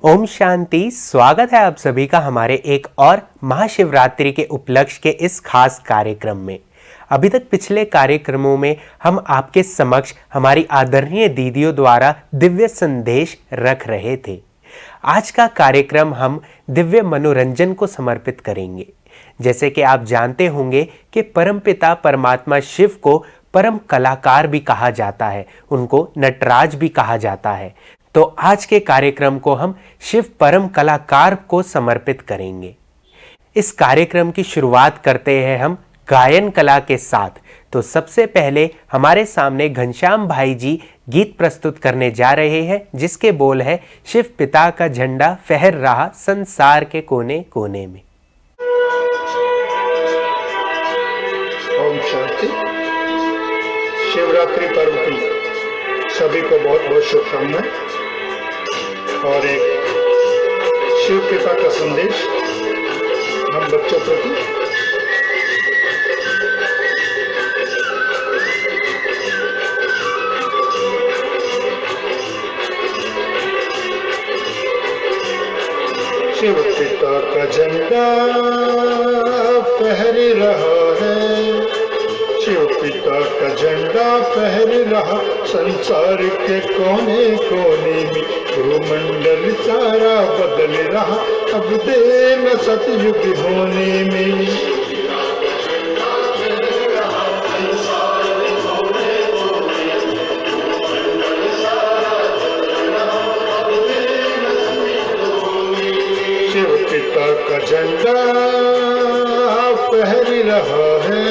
ओम शांति। स्वागत है आप सभी का हमारे एक और महाशिवरात्रि के उपलक्ष्य के इस खास कार्यक्रम में। अभी तक पिछले कार्यक्रमों में हम आपके समक्ष हमारी आदरणीय दीदियों द्वारा दिव्य संदेश रख रहे थे। आज का कार्यक्रम हम दिव्य मनोरंजन को समर्पित करेंगे। जैसे कि आप जानते होंगे कि परमपिता परमात्मा शिव को परम कलाकार भी कहा जाता है, उनको नटराज भी कहा जाता है। तो आज के कार्यक्रम को हम शिव परम कलाकार को समर्पित करेंगे। इस कार्यक्रम की शुरुआत करते हैं हम गायन कला के साथ। तो सबसे पहले हमारे सामने घनश्याम भाई जी गीत प्रस्तुत करने जा रहे हैं, जिसके बोल है शिव पिता का झंडा फहर रहा संसार के कोने कोने में। ओम शांति। शिवरात्रि पर्व की सभी को बहुत बहुत शुभकामनाएं और एक शिव पिता का संदेश हम बच्चों प्रति। शिव पिता का झंडा फहर रहा है, शिव पिता का झंडा फहर रहा संसार के कोने कोने में, भूमंडल सारा बदल रहा अब देर सतयुग होने में। शिव पिता का झंडा फहर रहा है,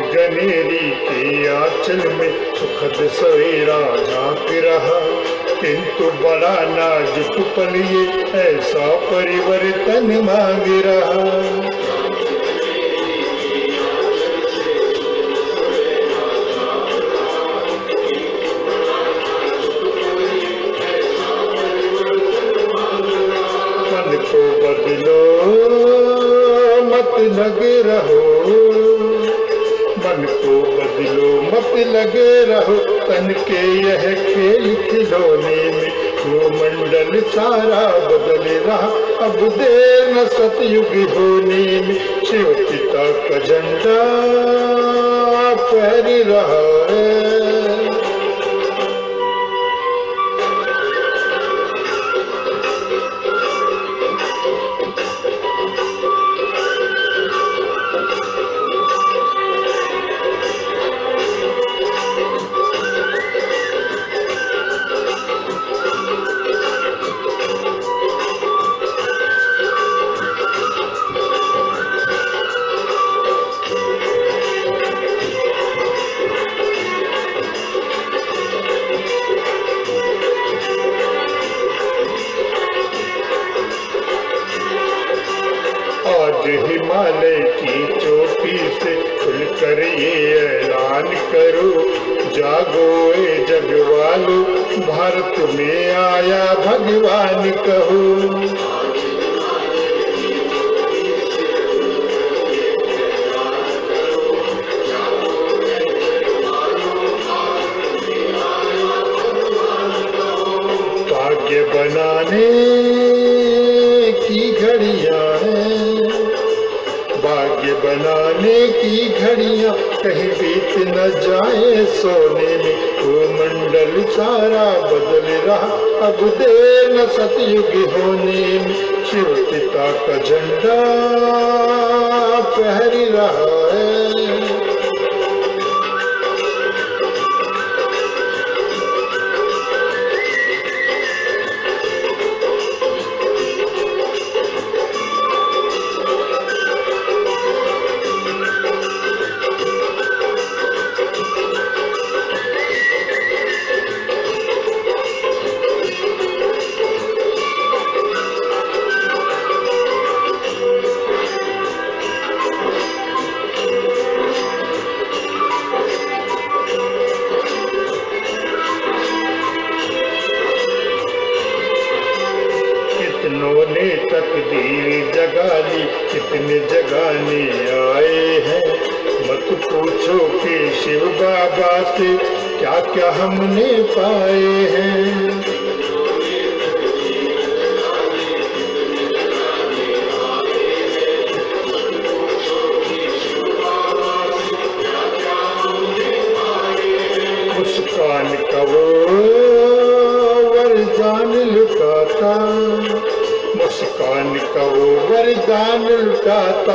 गनेरी के आंचल में सुखद सवेरा झांक रहा, किंतु बड़ा नाजुक पल ये ऐसा परिवर्तन मांग रहा। मन को बदलो मत लगे रहो, मन को बदलो मत लगे रहो, तन के यह खेल खिलौने में, भूमंडल सारा बदल रहा अब देर न सतयुग होने में। शिव पिता का झंडा फहर रहा है, हिमालय की चोटी से खुलकर ये ऐलान करो, जागो ए जगवालो भारत में आया भगवान कहो। भाग्य बनाने की घड़ियां हैं, भाग्य बनाने की घड़ियां कहीं बीत न जाए सोने में, भूमंडल सारा बदल रहा अब देर न सतयुग होने में। शिव पिता का झंडा फहर रहा है, अपने जगाने आए हैं। मत पूछो कि शिव बाबा से क्या क्या हमने पाए हैं। मुस्कान का वो वरदान लुटाता, मुस्कान का वो वरदान लुटाता।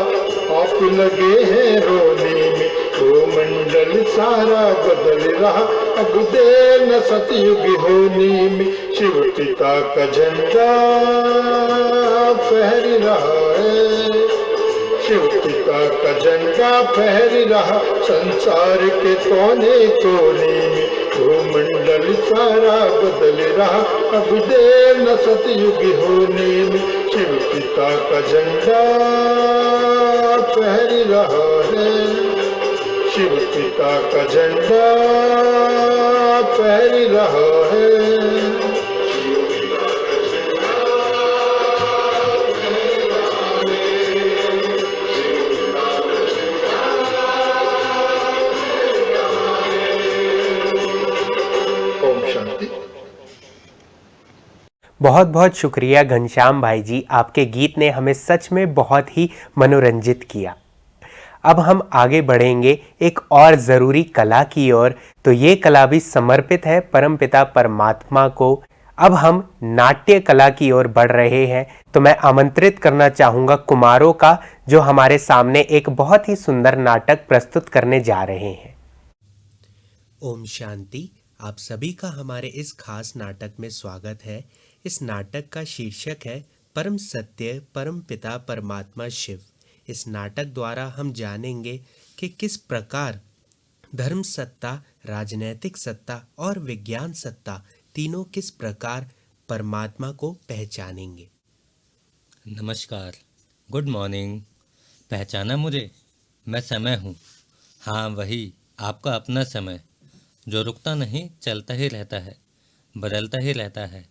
आप लगे हैं रोने में, वो मंडल सारा बदल रहा। अब देर न सतयुग होने में, शिव पिता का झंडा फहर रहा है। शिव पिता का झंडा फहर रहा संसार के कोने कोने में। वो मंडल सारा बदल रहा, अब देर न सतयुग होने में, शिव पिता का झंडा फहर रहा है। शिव पिता का झंडा फहर रहा है। ओम शांति। बहुत बहुत शुक्रिया घनश्याम भाई जी, आपके गीत ने हमें सच में बहुत ही मनोरंजित किया। अब हम आगे बढ़ेंगे एक और ज़रूरी कला की ओर। तो ये कला भी समर्पित है परमपिता परमात्मा को। अब हम नाट्य कला की ओर बढ़ रहे हैं। तो मैं आमंत्रित करना चाहूँगा कुमारों का, जो हमारे सामने एक बहुत ही सुंदर नाटक प्रस्तुत करने जा रहे हैं। ओम शांति। आप सभी का हमारे इस खास नाटक में स्वागत है। इस नाटक का शीर्षक है परम सत्य परम पिता परमात्मा शिव। इस नाटक द्वारा हम जानेंगे कि किस प्रकार धर्म सत्ता, राजनैतिक सत्ता और विज्ञान सत्ता तीनों किस प्रकार परमात्मा को पहचानेंगे। नमस्कार, गुड मॉर्निंग। पहचाना मुझे? मैं समय हूँ। हाँ, वही आपका अपना समय, जो रुकता नहीं, चलता ही रहता है, बदलता ही रहता है,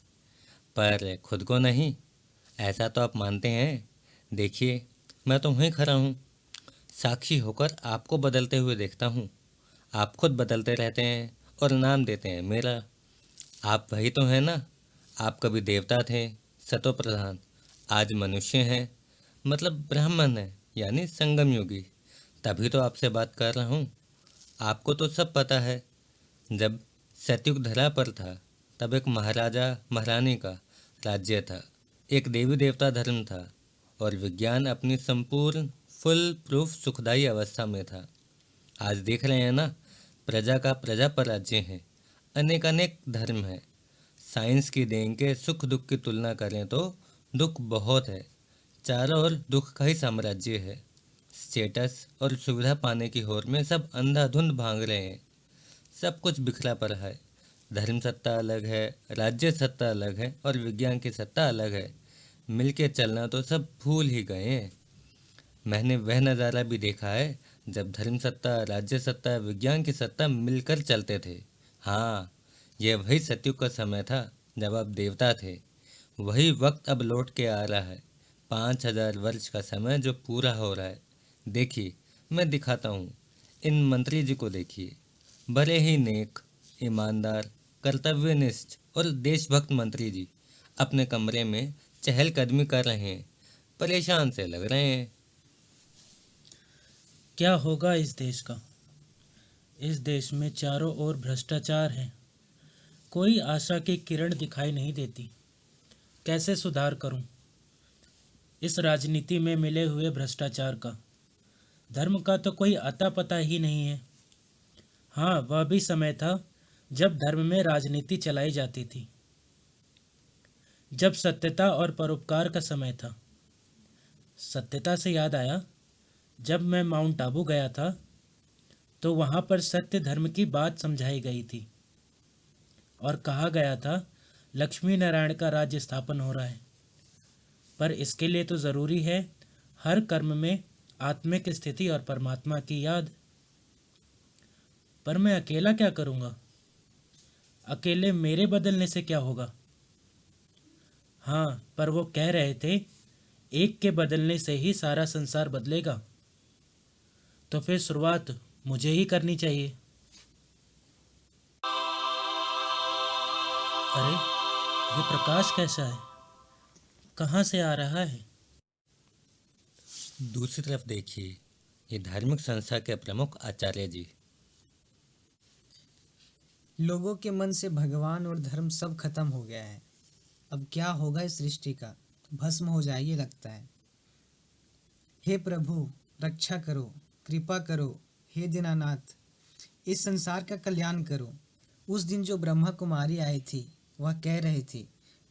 पर खुद को नहीं। ऐसा तो आप मानते हैं। देखिए, मैं तो वहीं खड़ा हूँ, साक्षी होकर आपको बदलते हुए देखता हूँ। आप खुद बदलते रहते हैं और नाम देते हैं मेरा। आप वही तो हैं ना। आप कभी देवता थे, सतो प्रधान, आज मनुष्य हैं, मतलब ब्राह्मण हैं, यानी संगम योगी। तभी तो आपसे बात कर रहा हूँ। आपको तो सब पता है। जब सतयुग धरा पर था, तब एक महाराजा महारानी का राज्य था, एक देवी देवता धर्म था, और विज्ञान अपनी संपूर्ण फुल प्रूफ सुखदायी अवस्था में था। आज देख रहे हैं ना, प्रजा का प्रजा पर राज्य है, अनेक अनेक धर्म है। साइंस की देन के सुख दुख की तुलना करें तो दुख बहुत है। चारों ओर दुख का ही साम्राज्य है। स्टेटस और सुविधा पाने की होड़ में सब अंधाधुंध भाग रहे हैं। सब कुछ बिखरा पड़ा है। धर्म सत्ता अलग है, राज्य सत्ता अलग है, और विज्ञान की सत्ता अलग है। मिलके चलना तो सब भूल ही गए हैं। मैंने वह नज़ारा भी देखा है जब धर्म सत्ता, राज्य सत्ता, विज्ञान की सत्ता मिलकर चलते थे। हाँ, यह वही सतयुग का समय था जब आप देवता थे। वही वक्त अब लौट के आ रहा है। 5000 वर्ष का समय जो पूरा हो रहा है। देखिए, मैं दिखाता हूँ। इन मंत्री जी को देखिए, बड़े ही नेक, ईमानदार, कर्तव्यनिष्ठ और देशभक्त मंत्री जी अपने कमरे में चहलकदमी कर रहे हैं। परेशान से लग रहे हैं। क्या होगा इस देश का? इस देश में चारों ओर भ्रष्टाचार है। कोई आशा की किरण दिखाई नहीं देती। कैसे सुधार करूं इस राजनीति में मिले हुए भ्रष्टाचार का? धर्म का तो कोई अता पता ही नहीं है। हाँ, वह भी समय था जब धर्म में राजनीति चलाई जाती थी, जब सत्यता और परोपकार का समय था। सत्यता से याद आया, जब मैं माउंट आबू गया था तो वहाँ पर सत्य धर्म की बात समझाई गई थी और कहा गया था लक्ष्मी नारायण का राज्य स्थापन हो रहा है। पर इसके लिए तो ज़रूरी है हर कर्म में आत्मिक स्थिति और परमात्मा की याद। पर मैं अकेला क्या करूँगा? अकेले मेरे बदलने से क्या होगा? हाँ, पर वो कह रहे थे एक के बदलने से ही सारा संसार बदलेगा। तो फिर शुरुआत मुझे ही करनी चाहिए। अरे, ये प्रकाश कैसा है? कहाँ से आ रहा है? दूसरी तरफ देखिए, ये धार्मिक संस्था के प्रमुख आचार्य जी। लोगों के मन से भगवान और धर्म सब खत्म हो गया है। अब क्या होगा इस सृष्टि का? भस्म हो जाएगी लगता है। हे प्रभु, रक्षा करो, कृपा करो। हे दीनानाथ, इस संसार का कल्याण करो। उस दिन जो ब्रह्मा कुमारी आई थी, वह कह रही थी,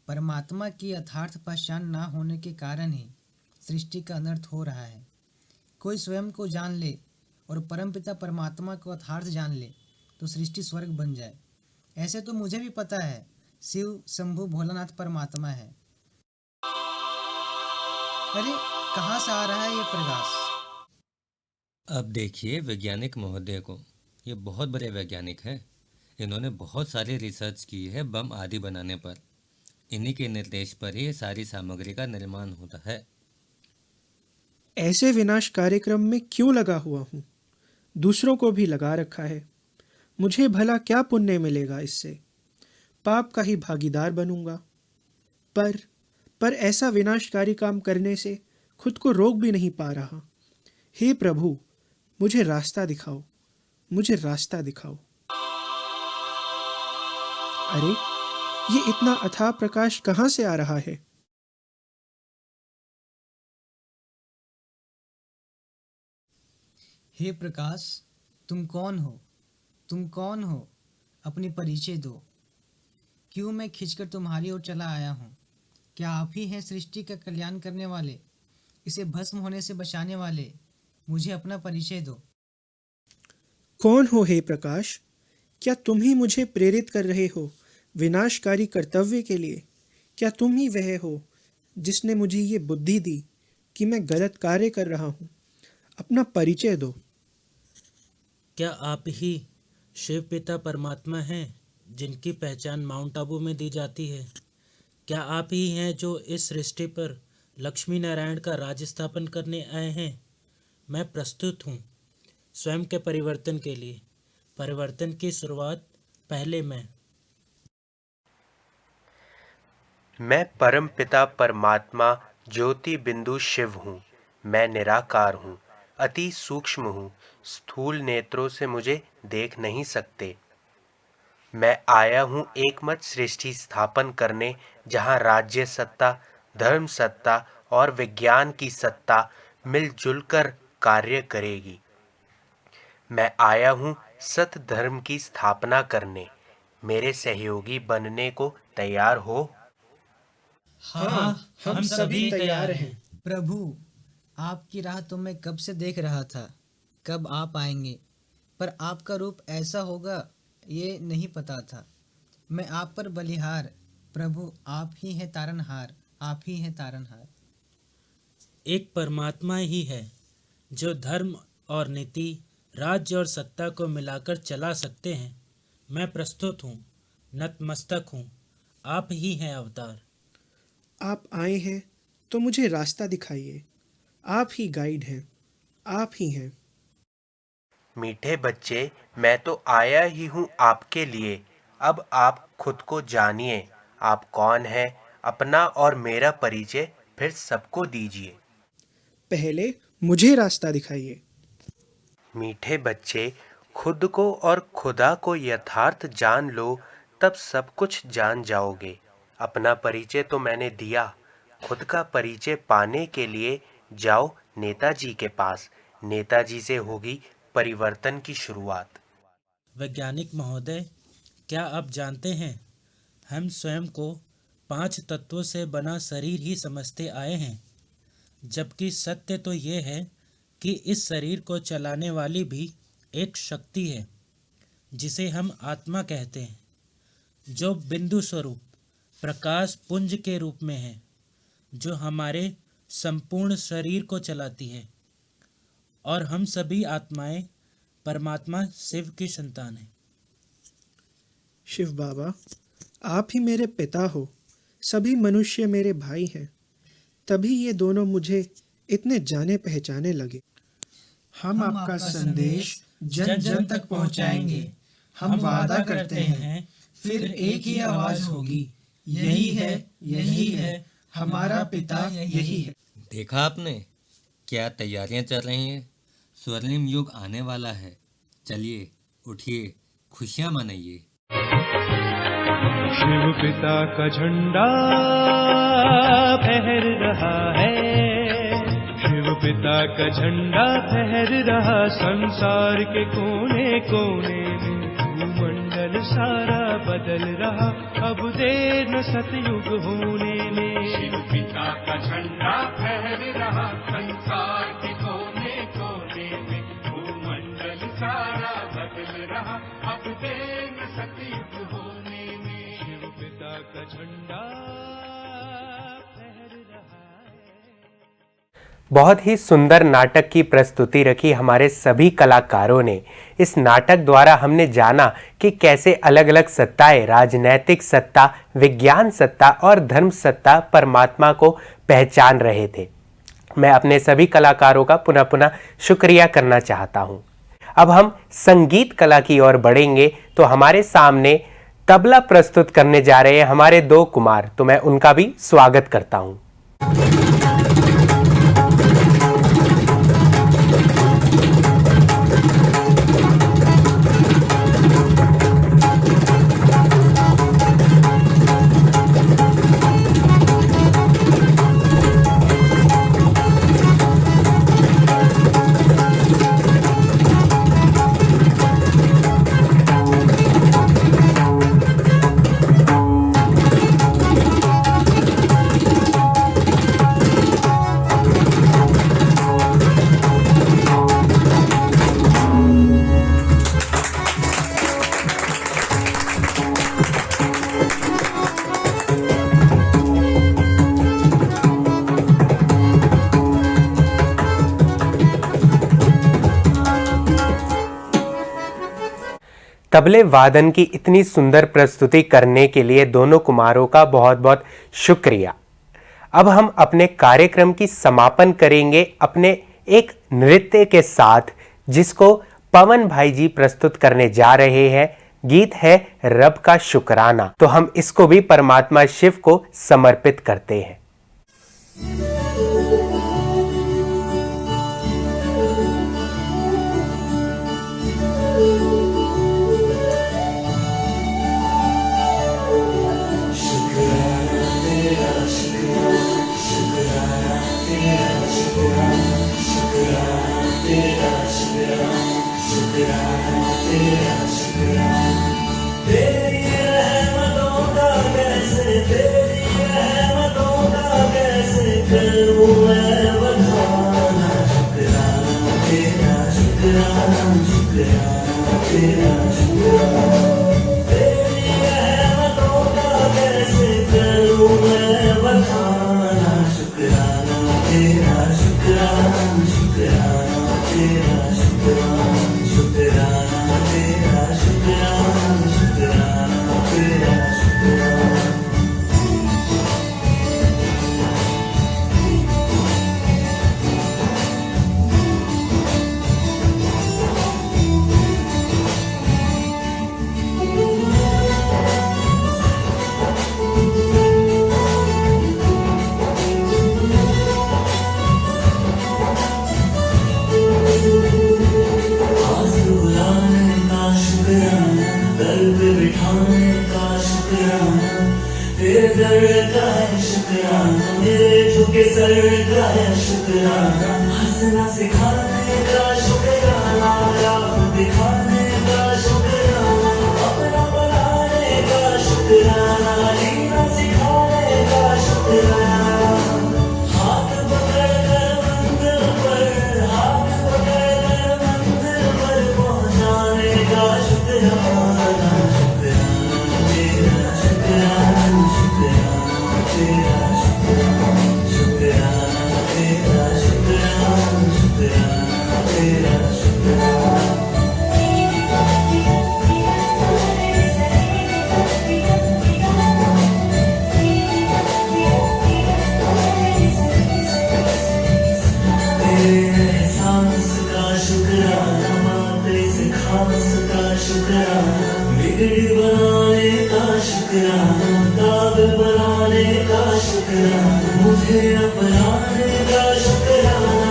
परमात्मा की यथार्थ पहचान ना होने के कारण ही सृष्टि का अनर्थ हो रहा है। कोई स्वयं को जान ले और परमपिता परमात्मा को यथार्थ जान ले तो सृष्टि स्वर्ग बन जाए। ऐसे तो मुझे भी पता है, शिव शंभु भोलानाथ परमात्मा है। अरे, कहाँ से आ रहा है ये प्रकाश? अब देखिए वैज्ञानिक महोदय को, ये बहुत बड़े वैज्ञानिक हैं। इन्होंने बहुत सारी रिसर्च की है बम आदि बनाने पर। इन्हीं के निर्देश पर ही सारी सामग्री का निर्माण होता है। ऐसे विनाश कार्यक्रम में क्यों लगा हुआ हूँ? दूसरों को भी लगा रखा है। मुझे भला क्या पुण्य मिलेगा इससे? पाप का ही भागीदार बनूंगा। पर ऐसा विनाशकारी काम करने से खुद को रोक भी नहीं पा रहा। हे प्रभु, मुझे रास्ता दिखाओ, मुझे रास्ता दिखाओ। अरे, ये इतना अथाह प्रकाश कहाँ से आ रहा है? हे प्रकाश, तुम कौन हो? तुम कौन हो? अपनी परिचय दो। क्यों मैं खिंचकर तुम्हारी ओर चला आया हूँ? क्या आप ही हैं सृष्टि का कल्याण करने वाले, इसे भस्म होने से बचाने वाले? मुझे अपना परिचय दो। कौन हो हे प्रकाश? क्या तुम ही मुझे प्रेरित कर रहे हो विनाशकारी कर्तव्य के लिए? क्या तुम ही वह हो जिसने मुझे ये बुद्धि दी कि मैं गलत कार्य कर रहा हूँ? अपना परिचय दो। क्या आप ही शिव पिता परमात्मा हैं जिनकी पहचान माउंट आबू में दी जाती है? क्या आप ही हैं जो इस सृष्टि पर लक्ष्मी नारायण का राज स्थापन करने आए हैं? मैं प्रस्तुत हूँ स्वयं के परिवर्तन के लिए। परिवर्तन की शुरुआत पहले मैं परम पिता परमात्मा ज्योति बिंदु शिव हूँ। मैं निराकार हूँ, अति सूक्ष्म हूँ। स्थूल नेत्रों से मुझे देख नहीं सकते। मैं आया हूँ एकमत सृष्टि स्थापन करने, जहाँ राज्य सत्ता, धर्म सत्ता और विज्ञान की सत्ता मिलजुल कर कार्य करेगी। मैं आया हूँ सत धर्म की स्थापना करने। मेरे सहयोगी बनने को तैयार हो? हाँ, हम सभी तैयार हैं। प्रभु, आपकी राह तो मैं कब से देख रहा था। कब आप आएंगे, पर आपका रूप ऐसा होगा ये नहीं पता था। मैं आप पर बलिहार। प्रभु, आप ही हैं तारनहार, आप ही हैं तारनहार। एक परमात्मा ही है जो धर्म और नीति, राज्य और सत्ता को मिलाकर चला सकते हैं। मैं प्रस्तुत हूँ, नतमस्तक हूँ। आप ही हैं अवतार। आप आए हैं तो मुझे रास्ता दिखाइए। आप ही गाइड हैं, आप ही हैं। मीठे बच्चे, मैं तो आया ही हूँ आपके लिए। अब आप खुद को जानिए। आप कौन हैं? अपना और मेरा परिचय फिर सबको दीजिए। पहले मुझे रास्ता दिखाइए। मीठे बच्चे, खुद को और खुदा को यथार्थ जान लो, तब सब कुछ जान जाओगे। अपना परिचय तो मैंने दिया। खुद का परिचय पाने के लिए जाओ नेताजी के पास। नेताजी से होगी परिवर्तन की शुरुआत। वैज्ञानिक महोदय, क्या आप जानते हैं हम स्वयं को 5 तत्वों से बना शरीर ही समझते आए हैं, जबकि सत्य तो ये है कि इस शरीर को चलाने वाली भी एक शक्ति है जिसे हम आत्मा कहते हैं, जो बिंदु स्वरूप प्रकाश पुंज के रूप में है, जो हमारे संपूर्ण शरीर को चलाती है। और हम सभी आत्माएं परमात्मा शिव की संतान हैं। शिव बाबा, आप ही मेरे पिता हो। सभी मनुष्य मेरे भाई हैं। तभी ये दोनों मुझे इतने जाने पहचाने लगे। हम आपका संदेश जन जन तक पहुंचाएंगे। हम वादा करते हैं, फिर एक ही आवाज होगी, यही है, यही है, हमारा पिता यही है। देखा आपने, क्या तैयारियां चल रही हैं। स्वर्णिम युग आने वाला है। चलिए उठिए, खुशियां मनाइए। शिव पिता का झंडा फहर रहा है, शिव पिता का झंडा फहर रहा संसार के कोने कोने में। भूमंडल सारा बदल रहा, अब देर न सतयुग होने में। शिव पिता का झंडा फहर रहा संसार के कोने कोने में। भूमंडल सारा बदल रहा, अब देर न सतयुग होने में। शिव पिता का झंडा फहर रहा है। बहुत ही सुंदर नाटक की प्रस्तुति रखी हमारे सभी कलाकारों ने। इस नाटक द्वारा हमने जाना कि कैसे अलग अलग सत्ताएं, राजनैतिक सत्ता, विज्ञान सत्ता और धर्म सत्ता परमात्मा को पहचान रहे थे। मैं अपने सभी कलाकारों का पुनः पुनः शुक्रिया करना चाहता हूं। अब हम संगीत कला की ओर बढ़ेंगे तो हमारे सामने तबला प्रस्तुत करने जा रहे हैं हमारे दो कुमार, तो मैं उनका भी स्वागत करता हूं। तबले वादन की इतनी सुंदर प्रस्तुति करने के लिए दोनों कुमारों का बहुत बहुत शुक्रिया। अब हम अपने कार्यक्रम की समापन करेंगे अपने एक नृत्य के साथ, जिसको पवन भाई जी प्रस्तुत करने जा रहे हैं। गीत है रब का शुक्राना, तो हम इसको भी परमात्मा शिव को समर्पित करते हैं। शुक्राना, बिगड़ी बनाने का शुक्राना, काबिल बनाने का शुक्राना, मुझे अपनाने का शुक्राना,